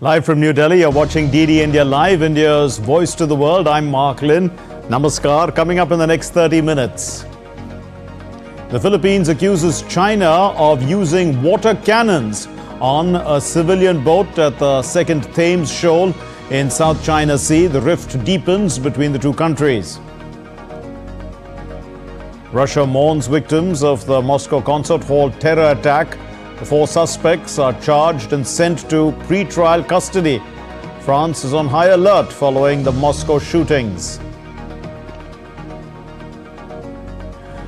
Live from New Delhi, you're watching DD India Live, India's voice to the world. I'm Mark Lynn. Namaskar. Coming up in the next 30 minutes. The Philippines accuses China of using water cannons on a civilian boat at the second Thames shoal in South China Sea. The rift deepens between the two countries. Russia mourns victims of the Moscow concert hall terror attack. The 4 suspects are charged and sent to pre-trial custody. France is on high alert following the Moscow shootings.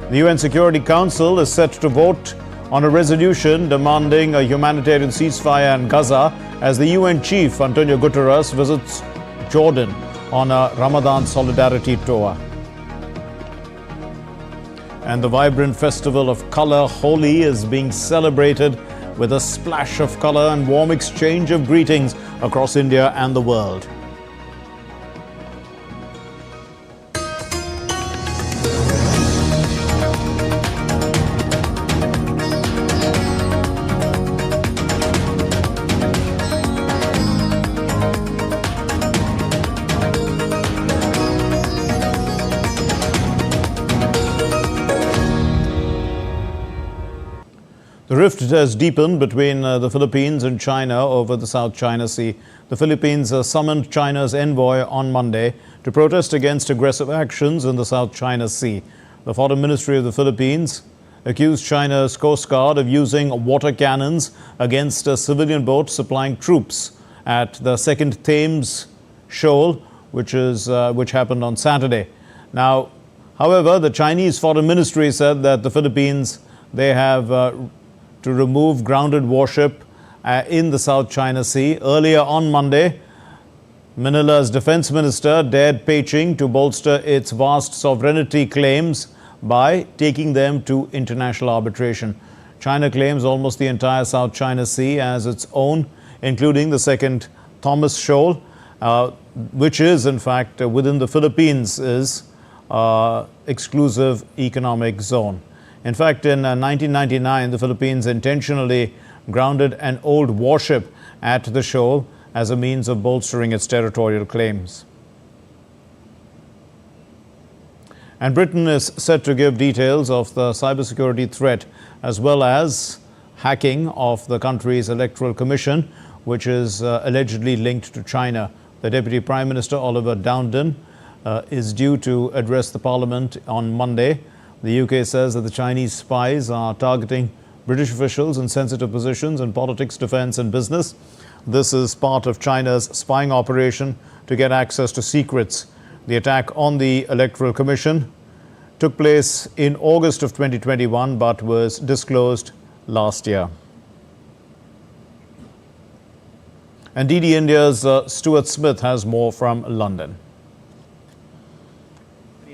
The UN Security Council is set to vote on a resolution demanding a humanitarian ceasefire in Gaza as the UN chief Antonio Guterres visits Jordan on a Ramadan solidarity tour. And the vibrant festival of color, Holi, is being celebrated with a splash of color and warm exchange of greetings across India and the world. The rift has deepened between the Philippines and China over the South China Sea. The Philippines summoned China's envoy on Monday to protest against aggressive actions in the South China Sea. The Foreign Ministry of the Philippines accused China's Coast Guard of using water cannons against a civilian boat supplying troops at the second Thames shoal, which happened on Saturday. Now, however, the Chinese Foreign Ministry said that the Philippines, they have to remove grounded warship in the South China Sea. Earlier on Monday, Manila's defense minister dared Beijing to bolster its vast sovereignty claims by taking them to international arbitration. China claims almost the entire South China Sea as its own, including the second Thomas Shoal, which is in fact within the Philippines' exclusive economic zone. In fact, in 1999, the Philippines intentionally grounded an old warship at the shoal as a means of bolstering its territorial claims. And Britain is set to give details of the cybersecurity threat as well as hacking of the country's electoral commission, which is allegedly linked to China. The Deputy Prime Minister, Oliver Dowden, is due to address the Parliament on Monday. The UK says that the Chinese spies are targeting British officials in sensitive positions in politics, defense and business. This is part of China's spying operation to get access to secrets. The attack on the Electoral Commission took place in August of 2021 but was disclosed last year. And DD India's Stuart Smith has more from London.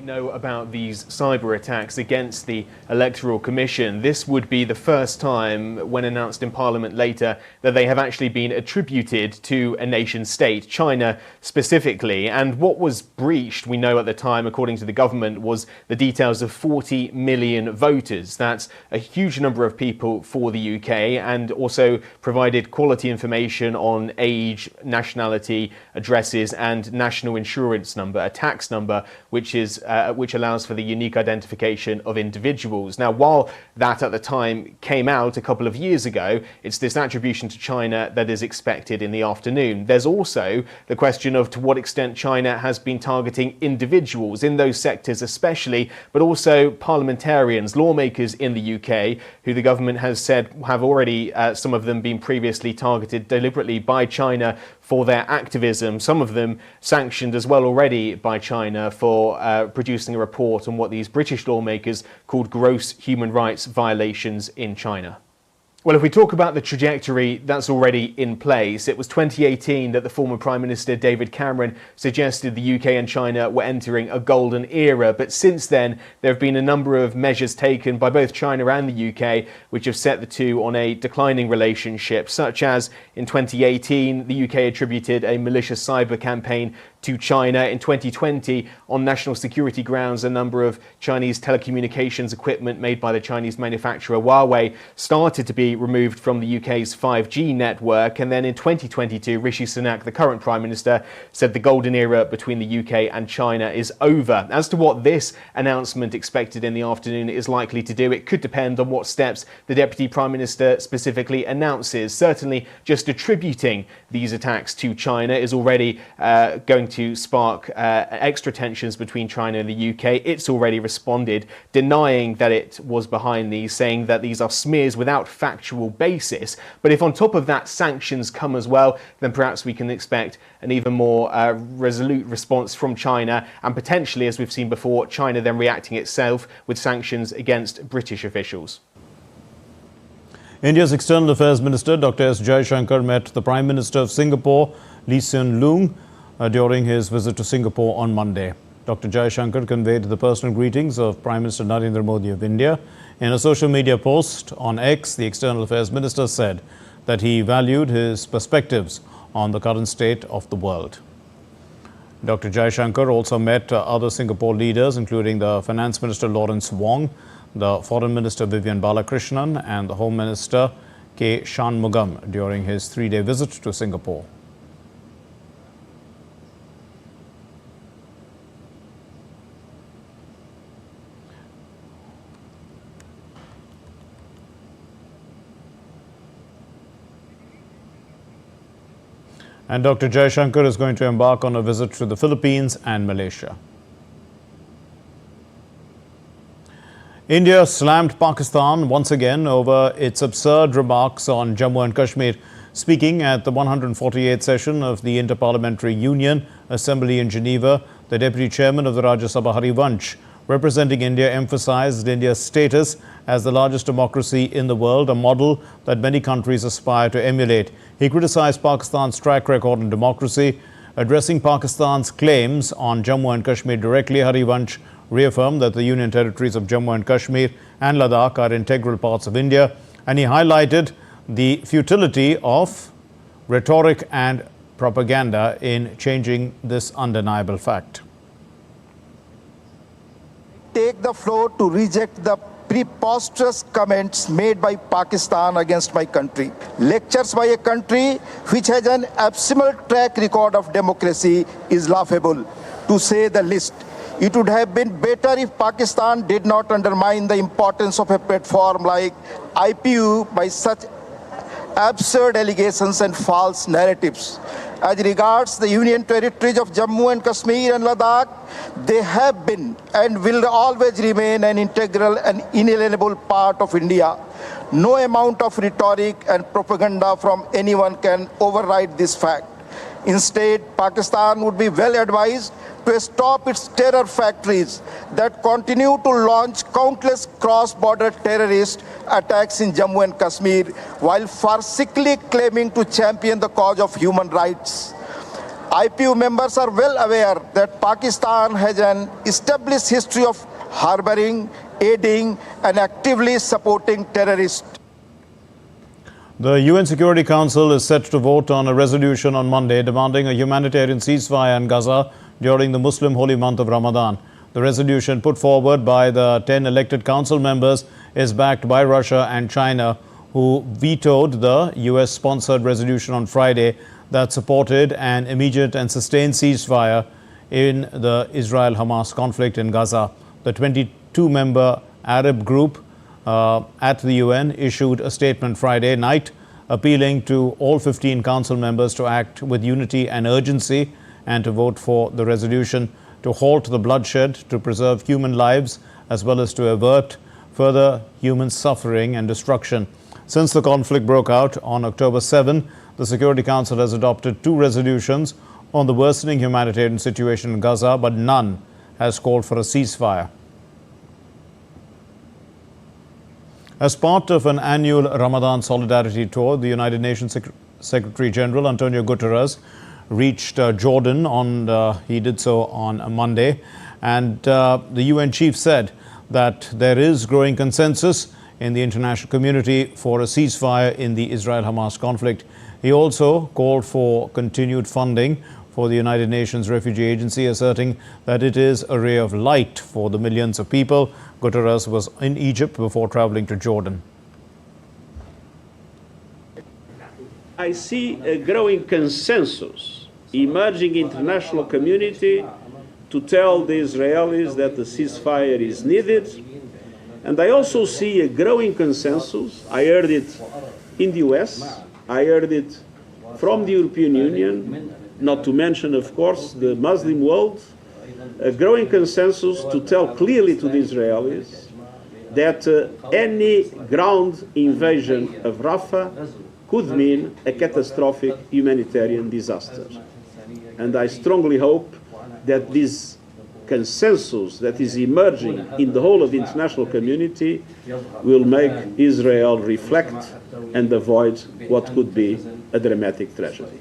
Know about these cyber attacks against the Electoral Commission. This would be the first time, when announced in Parliament later, that they have actually been attributed to a nation state, China specifically. And what was breached, we know at the time, according to the government, was the details of 40 million voters. That's a huge number of people for the UK, and also provided quality information on age, nationality, addresses and national insurance number, a tax number, which allows for the unique identification of individuals. Now, while that at the time came out a couple of years ago, it's this attribution to China that is expected in the afternoon. There's also the question of to what extent China has been targeting individuals in those sectors especially, but also parliamentarians, lawmakers in the UK, who the government has said have already, some of them been previously targeted deliberately by China for their activism, some of them sanctioned as well already by China for producing a report on what these British lawmakers called gross human rights violations in China. Well, if we talk about the trajectory that's already in place, it was 2018 that the former Prime Minister David Cameron suggested the UK and China were entering a golden era. But since then, there have been a number of measures taken by both China and the UK which have set the two on a declining relationship, such as in 2018, the UK attributed a malicious cyber campaign to China. In 2020, on national security grounds, a number of Chinese telecommunications equipment made by the Chinese manufacturer Huawei started to be be removed from the UK's 5G network. And then in 2022, Rishi Sunak, the current Prime Minister, said the golden era between the UK and China is over. As to what this announcement expected in the afternoon is likely to do, it could depend on what steps the Deputy Prime Minister specifically announces. Certainly, just attributing these attacks to China is already going to spark extra tensions between China and the UK. It's already responded, denying that it was behind these, saying that these are smears without factual basis. But if on top of that sanctions come as well, then perhaps we can expect an even more resolute response from China, and potentially, as we've seen before, China then reacting itself with sanctions against British officials. India's External Affairs Minister Dr. S. Jaishankar met the Prime Minister of Singapore, Lee Hsien Loong, during his visit to Singapore on Monday. Dr. Jaishankar conveyed the personal greetings of Prime Minister Narendra Modi of India. In a social media post on X, the External Affairs Minister said that he valued his perspectives on the current state of the world. Dr. Jaishankar also met other Singapore leaders, including the Finance Minister Lawrence Wong, the Foreign Minister Vivian Balakrishnan and the Home Minister K. Shanmugam during his three-day visit to Singapore. And Dr. Jaishankar is going to embark on a visit to the Philippines and Malaysia. India slammed Pakistan once again over its absurd remarks on Jammu and Kashmir. Speaking at the 148th session of the Inter-Parliamentary Union Assembly in Geneva, the Deputy Chairman of the Rajya Sabha, Harivansh, representing India, emphasized India's status as the largest democracy in the world, a model that many countries aspire to emulate. He criticized Pakistan's track record in democracy. Addressing Pakistan's claims on Jammu and Kashmir directly, Harivansh reaffirmed that the Union territories of Jammu and Kashmir and Ladakh are integral parts of India, and he highlighted the futility of rhetoric and propaganda in changing this undeniable fact. Take the floor to reject the preposterous comments made by Pakistan against my country. Lectures by a country which has an abysmal track record of democracy is laughable, to say the least. It would have been better if Pakistan did not undermine the importance of a platform like IPU by such absurd allegations and false narratives. As regards the Union territories of Jammu and Kashmir and Ladakh, they have been and will always remain an integral and inalienable part of India. No amount of rhetoric and propaganda from anyone can override this fact. Instead, Pakistan would be well advised to stop its terror factories that continue to launch countless cross-border terrorist attacks in Jammu and Kashmir while farcically claiming to champion the cause of human rights. IPU members are well aware that Pakistan has an established history of harboring, aiding, and actively supporting terrorists. The UN Security Council is set to vote on a resolution on Monday demanding a humanitarian ceasefire in Gaza during the Muslim holy month of Ramadan. The resolution put forward by the 10 elected council members is backed by Russia and China, who vetoed the US-sponsored resolution on Friday that supported an immediate and sustained ceasefire in the Israel-Hamas conflict in Gaza. The 22-member Arab group at the UN issued a statement Friday night appealing to all 15 council members to act with unity and urgency and to vote for the resolution to halt the bloodshed, to preserve human lives, as well as to avert further human suffering and destruction. Since the conflict broke out on October 7, the Security Council has adopted 2 resolutions on the worsening humanitarian situation in Gaza, but none has called for a ceasefire. As part of an annual Ramadan solidarity tour, the United Nations Secretary General Antonio Guterres reached Jordan he did so on Monday, and the UN chief said that there is growing consensus in the international community for a ceasefire in the Israel-Hamas conflict. He also called for continued funding for the United Nations Refugee Agency, asserting that it is a ray of light for the millions of people. Guterres was in Egypt before traveling to Jordan. I see a growing consensus emerging international community to tell the Israelis that the ceasefire is needed. And I also see a growing consensus. I heard it in the US, I heard it from the European Union, not to mention, of course, the Muslim world, a growing consensus to tell clearly to the Israelis that any ground invasion of Rafah could mean a catastrophic humanitarian disaster. And I strongly hope that this consensus that is emerging in the whole of the international community will make Israel reflect and avoid what could be a dramatic tragedy.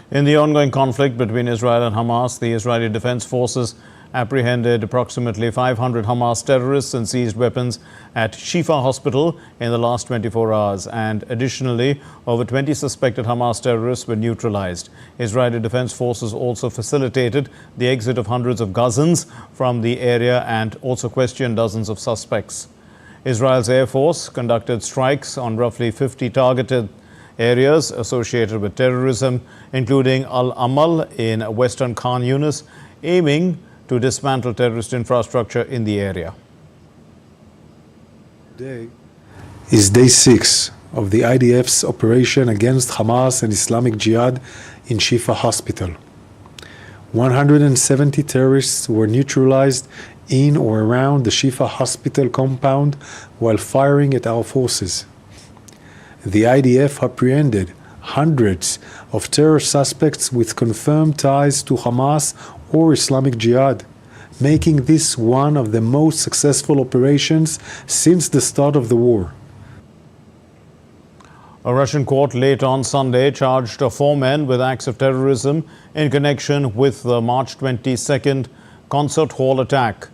In the ongoing conflict between Israel and Hamas, the Israeli Defense Forces apprehended approximately 500 Hamas terrorists and seized weapons at Shifa Hospital in the last 24 hours. And additionally, over 20 suspected Hamas terrorists were neutralized. Israeli Defense Forces also facilitated the exit of hundreds of Gazans from the area and also questioned dozens of suspects. Israel's Air Force conducted strikes on roughly 50 targeted areas associated with terrorism, including Al-Amal in western Khan Yunis, aiming to dismantle terrorist infrastructure in the area. Today is day 6 of the IDF's operation against Hamas and Islamic Jihad in Shifa Hospital. 170 terrorists were neutralized in or around the Shifa Hospital compound while firing at our forces. The IDF apprehended hundreds of terror suspects with confirmed ties to Hamas or Islamic Jihad, making this one of the most successful operations since the start of the war. A Russian court late on Sunday charged 4 men with acts of terrorism in connection with the March 22nd concert hall attack.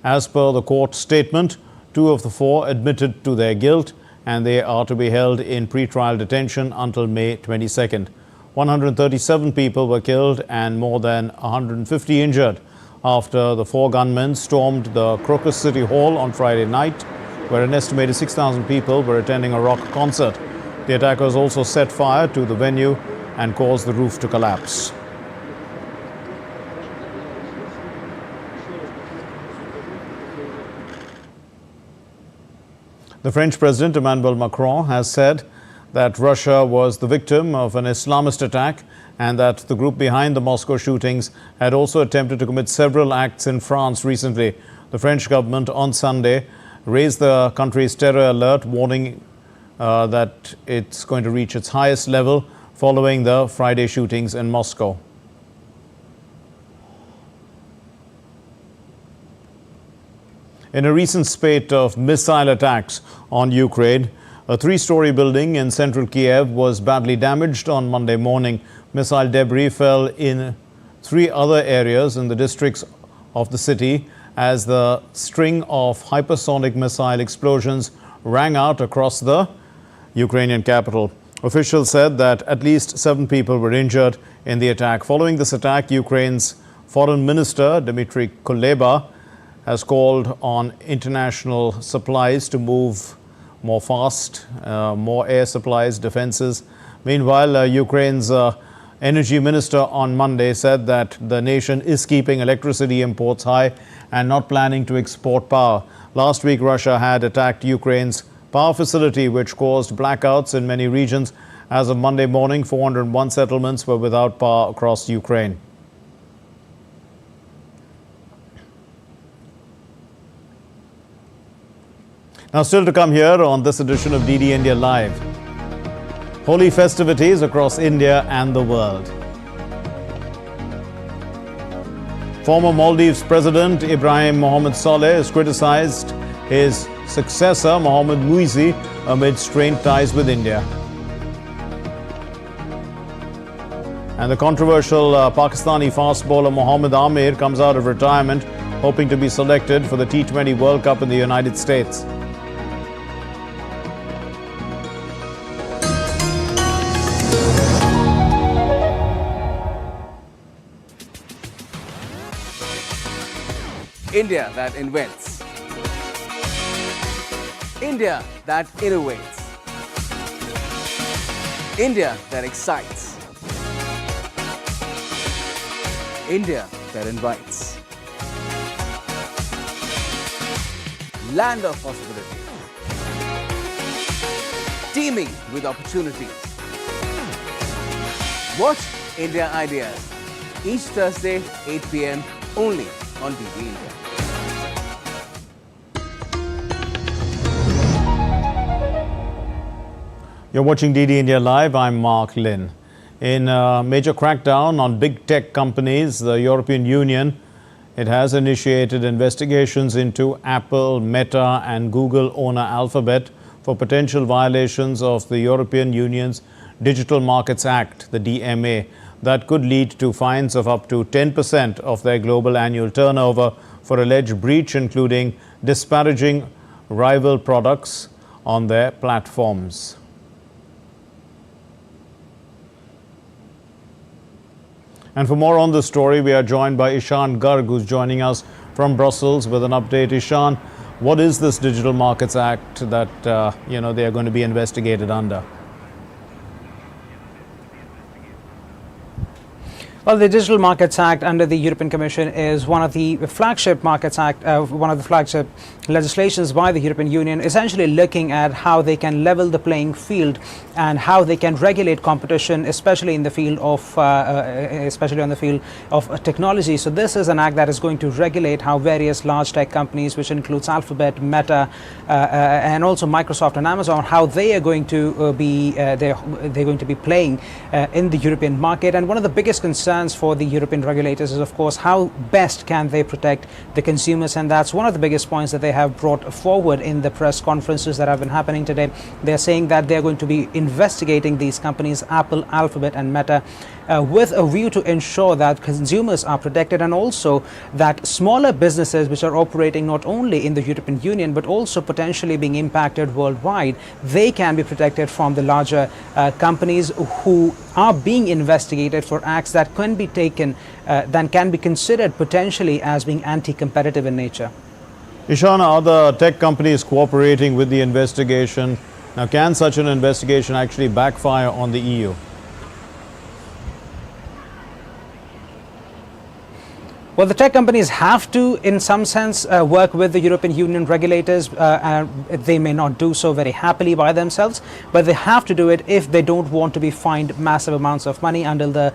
As per the court statement, 2 of the 4 admitted to their guilt, and they are to be held in pre-trial detention until May 22nd. 137 people were killed and more than 150 injured after the 4 gunmen stormed the Crocus City Hall on Friday night, where an estimated 6,000 people were attending a rock concert. The attackers also set fire to the venue and caused the roof to collapse. The French President Emmanuel Macron has said that Russia was the victim of an Islamist attack and that the group behind the Moscow shootings had also attempted to commit several acts in France recently. The French government on Sunday raised the country's terror alert, warning that it's going to reach its highest level following the Friday shootings in Moscow. In a recent spate of missile attacks on Ukraine, a 3-story building in central Kiev was badly damaged on Monday morning. Missile debris fell in 3 other areas in the districts of the city as the string of hypersonic missile explosions rang out across the Ukrainian capital. Officials said that at least 7 people were injured in the attack. Following this attack, Ukraine's Foreign Minister Dmitry Kuleba has called on international supplies to move more fast, more air supplies, defenses. Meanwhile, Ukraine's energy minister on Monday said that the nation is keeping electricity imports high and not planning to export power. Last week, Russia had attacked Ukraine's power facility, which caused blackouts in many regions. As of Monday morning, 401 settlements were without power across Ukraine. Now, still to come here on this edition of DD India Live. Holi festivities across India and the world. Former Maldives President Ibrahim Mohamed Saleh has criticized his successor Mohamed Muizi amid strained ties with India. And the controversial Pakistani fast bowler Mohammad Amir comes out of retirement, hoping to be selected for the T20 World Cup in the United States. India that invents. India that innovates. India that excites. India that invites. Land of possibility. Teeming with opportunities. Watch India Ideas each Thursday, 8 p.m. only on DD India. You're watching DD India Live. I'm Mark Lynn. In a major crackdown on big tech companies, the European Union, it has initiated investigations into Apple, Meta and Google owner Alphabet for potential violations of the European Union's Digital Markets Act, the DMA, that could lead to fines of up to 10% of their global annual turnover for alleged breach, including disparaging rival products on their platforms. And for more on this story, we are joined by Ishan Garg, who's joining us from Brussels with an update. Ishan, what is this Digital Markets Act that, they are going to be investigated under? Well, the Digital Markets Act under the European Commission is one of the flagship markets act, one of the flagship legislations by the European Union, essentially looking at how they can level the playing field and how they can regulate competition, especially in the field of, especially on the field of technology. So this is an act that is going to regulate how various large tech companies, which includes Alphabet, Meta, and also Microsoft and Amazon, how they are going to be they're going to be playing in the European market. And one of the biggest concerns for the European regulators is, of course, how best can they protect the consumers, and that's one of the biggest points that they have brought forward in the press conferences that have been happening today. They're saying that they're going to be investigating these companies, Apple, Alphabet and Meta, with a view to ensure that consumers are protected, and also that smaller businesses which are operating not only in the European Union but also potentially being impacted worldwide, they can be protected from the larger companies who are being investigated for acts that can be taken, that can be considered potentially as being anti-competitive in nature. Ishan, are the tech companies cooperating with the investigation? Now, can such an investigation actually backfire on the EU? Well, the tech companies have to, in some sense, work with the European Union regulators. They may not do so very happily by themselves, but they have to do it if they don't want to be fined massive amounts of money under the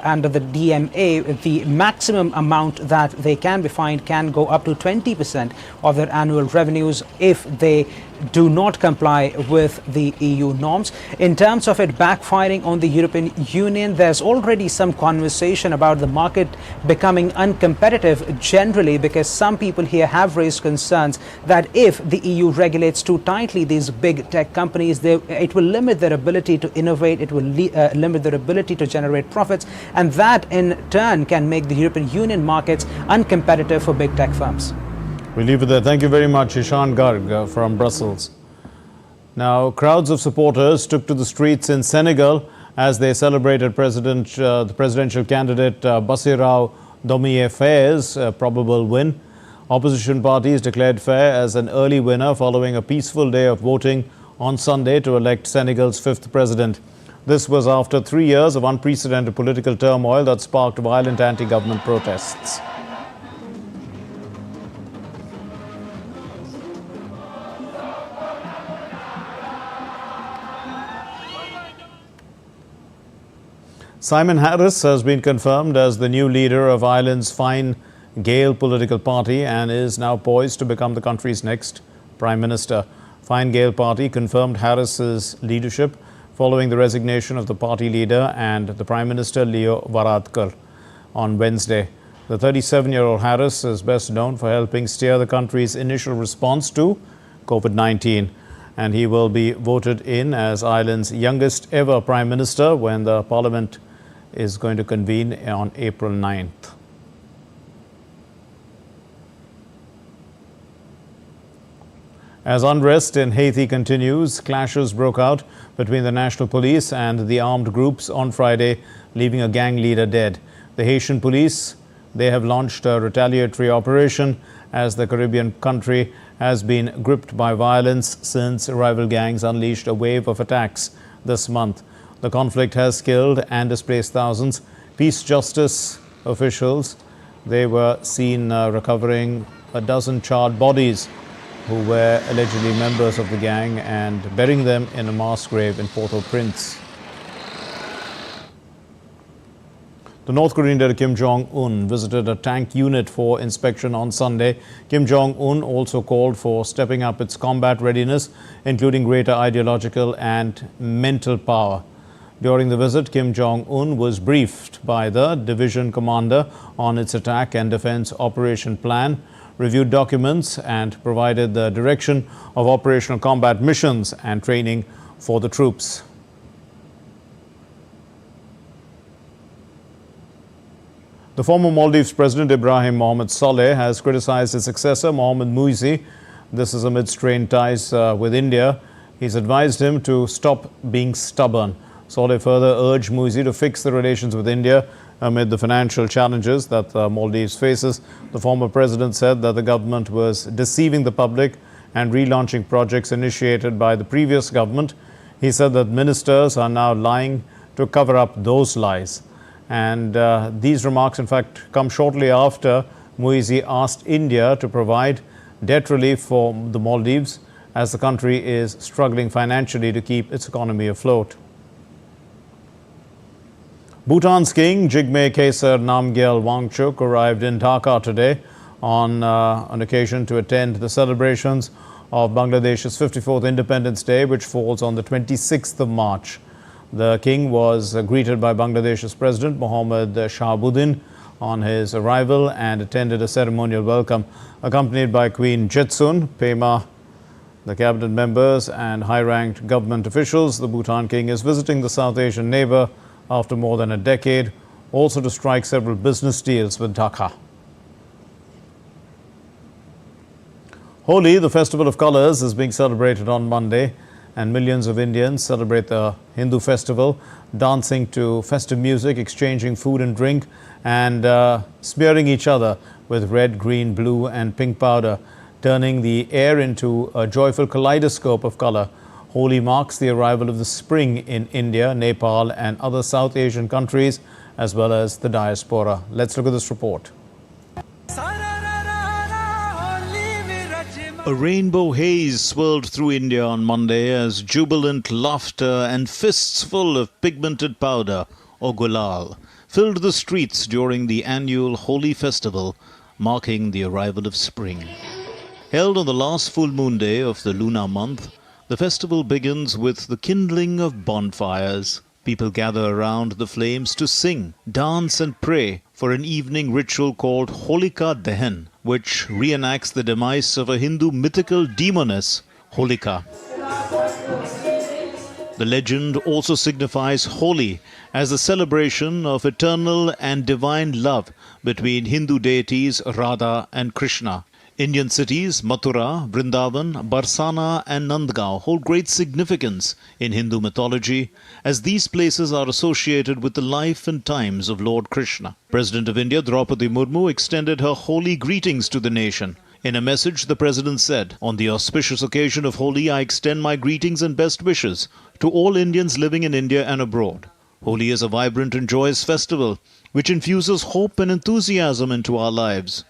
under the DMA. The maximum amount that they can be fined can go up to 20% of their annual revenues if they do not comply with the EU norms. In terms of it backfiring on the European Union, there's already some conversation about the market becoming uncompetitive generally, because some people here have raised concerns that if the EU regulates too tightly these big tech companies, it will limit their ability to innovate, it will limit their ability to generate profits, and that in turn can make the European Union markets uncompetitive for big tech firms. We'll leave it there. Thank you very much, Ishan Garg from Brussels. Now, crowds of supporters took to the streets in Senegal as they celebrated the presidential candidate Bassirou Diomaye Faye's probable win. Opposition parties declared Faye as an early winner following a peaceful day of voting on Sunday to elect Senegal's fifth president. This was after 3 years of unprecedented political turmoil that sparked violent anti-government protests. Simon Harris has been confirmed as the new leader of Ireland's Fine Gael political party and is now poised to become the country's next Prime Minister. Fine Gael party confirmed Harris's leadership following the resignation of the party leader and the Prime Minister Leo Varadkar on Wednesday. The 37-year-old Harris is best known for helping steer the country's initial response to COVID-19. And he will be voted in as Ireland's youngest ever Prime Minister when the Parliament is going to convene on April 9th. As unrest in Haiti continues, clashes broke out between the national police and the armed groups on Friday, leaving a gang leader dead. The Haitian police, they have launched a retaliatory operation as the Caribbean country has been gripped by violence since rival gangs unleashed a wave of attacks this month. The conflict has killed and displaced thousands. Peace justice officials, they were seen recovering a dozen charred bodies who were allegedly members of the gang and burying them in a mass grave in Port-au-Prince. The North Korean leader Kim Jong-un visited a tank unit for inspection on Sunday. Kim Jong-un also called for stepping up its combat readiness, including greater ideological and mental power. During the visit, Kim Jong-un was briefed by the division commander on its attack and defense operation plan, reviewed documents and provided the direction of operational combat missions and training for the troops. The former Maldives President Ibrahim Mohamed Saleh has criticized his successor Mohamed Muisi. This is amid strained ties with India. He's advised him to stop being stubborn. Saleh further urged Muisi to fix the relations with India amid the financial challenges that Maldives faces. The former president said that the government was deceiving the public and relaunching projects initiated by the previous government. He said that ministers are now lying to cover up those lies. And these remarks, in fact, come shortly after Muisi asked India to provide debt relief for the Maldives as the country is struggling financially to keep its economy afloat. Bhutan's king, Jigme Khesar Namgyel Wangchuk, arrived in Dhaka today on an occasion to attend the celebrations of Bangladesh's 54th Independence Day, which falls on the 26th of March. The king was greeted by Bangladesh's President Mohammad Shahabuddin on his arrival and attended a ceremonial welcome. Accompanied by Queen Jetsun, Pema, the cabinet members and high-ranked government officials, the Bhutan king is visiting the South Asian neighbor after more than a decade, also to strike several business deals with Dhaka. Holi, the festival of colors, is being celebrated on Monday, and millions of Indians celebrate the Hindu festival, dancing to festive music, exchanging food and drink, and smearing each other with red, green, blue and pink powder, turning the air into a joyful kaleidoscope of color. Holi marks the arrival of the spring in India, Nepal and other South Asian countries, as well as the diaspora. Let's look at this report. A rainbow haze swirled through India on Monday as jubilant laughter and fists full of pigmented powder, or gulal, filled the streets during the annual Holi festival, marking the arrival of spring. Held on the last full moon day of the lunar month, the festival begins with the kindling of bonfires. People gather around the flames to sing, dance and pray for an evening ritual called Holika Dahan, which reenacts the demise of a Hindu mythical demoness, Holika. The legend also signifies Holi as a celebration of eternal and divine love between Hindu deities Radha and Krishna. Indian cities Mathura, Vrindavan, Barsana and Nandgaon hold great significance in Hindu mythology, as these places are associated with the life and times of Lord Krishna. President of India Draupadi Murmu extended her Holi greetings to the nation. In a message, the President said, "On the auspicious occasion of Holi, I extend my greetings and best wishes to all Indians living in India and abroad. Holi is a vibrant and joyous festival which infuses hope and enthusiasm into our lives.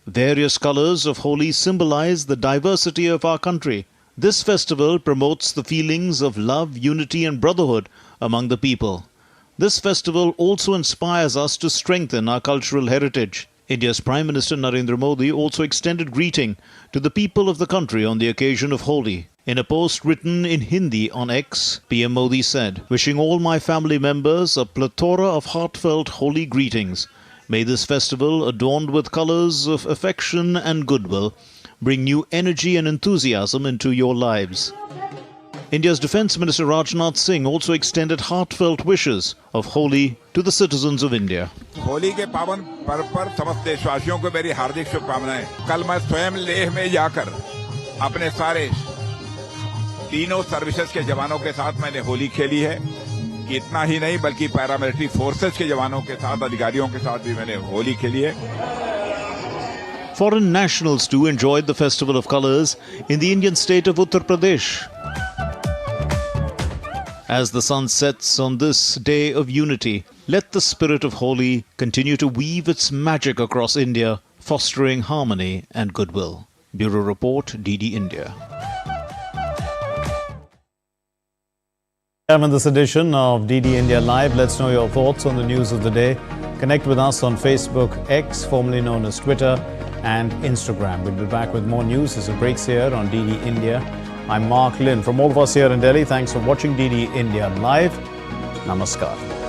Various colors of Holi symbolize the diversity of our country. This festival promotes the feelings of love, unity and brotherhood among the people. This festival also inspires us to strengthen our cultural heritage." India's Prime Minister Narendra Modi also extended greeting to the people of the country on the occasion of Holi. In a post written in Hindi on X, PM Modi said, "Wishing all my family members a plethora of heartfelt Holi greetings. May this festival, adorned with colors of affection and goodwill, bring new energy and enthusiasm into your lives." India's Defence Minister Rajnath Singh also extended heartfelt wishes of Holi to the citizens of India. Holi के पावन पर्व पर समस्त देशवासियों को मेरी हार्दिक शुभकामनाएं। कल मैं स्वयं लेह में जाकर अपने सारे तीनों सर्विसेज के जवानों के साथ मैंने होली खेली है। इतना ही नहीं बल्कि पैरामिलिट्री फोर्सेज के जवानों के साथ, अधिकारियों के साथ भी मैंने होली खेली है। Foreign nationals too enjoyed the Festival of Colours in the Indian state of Uttar Pradesh. As the sun sets on this day of unity, let the spirit of Holi continue to weave its magic across India, fostering harmony and goodwill. Bureau Report, DD India. In this edition of DD India Live, let's know your thoughts on the news of the day. Connect with us on Facebook, X, formerly known as Twitter, and Instagram. We'll be back with more news as it breaks here on DD India. I'm Mark Lynn. From all of us here in Delhi, thanks for watching DD India Live. Namaskar.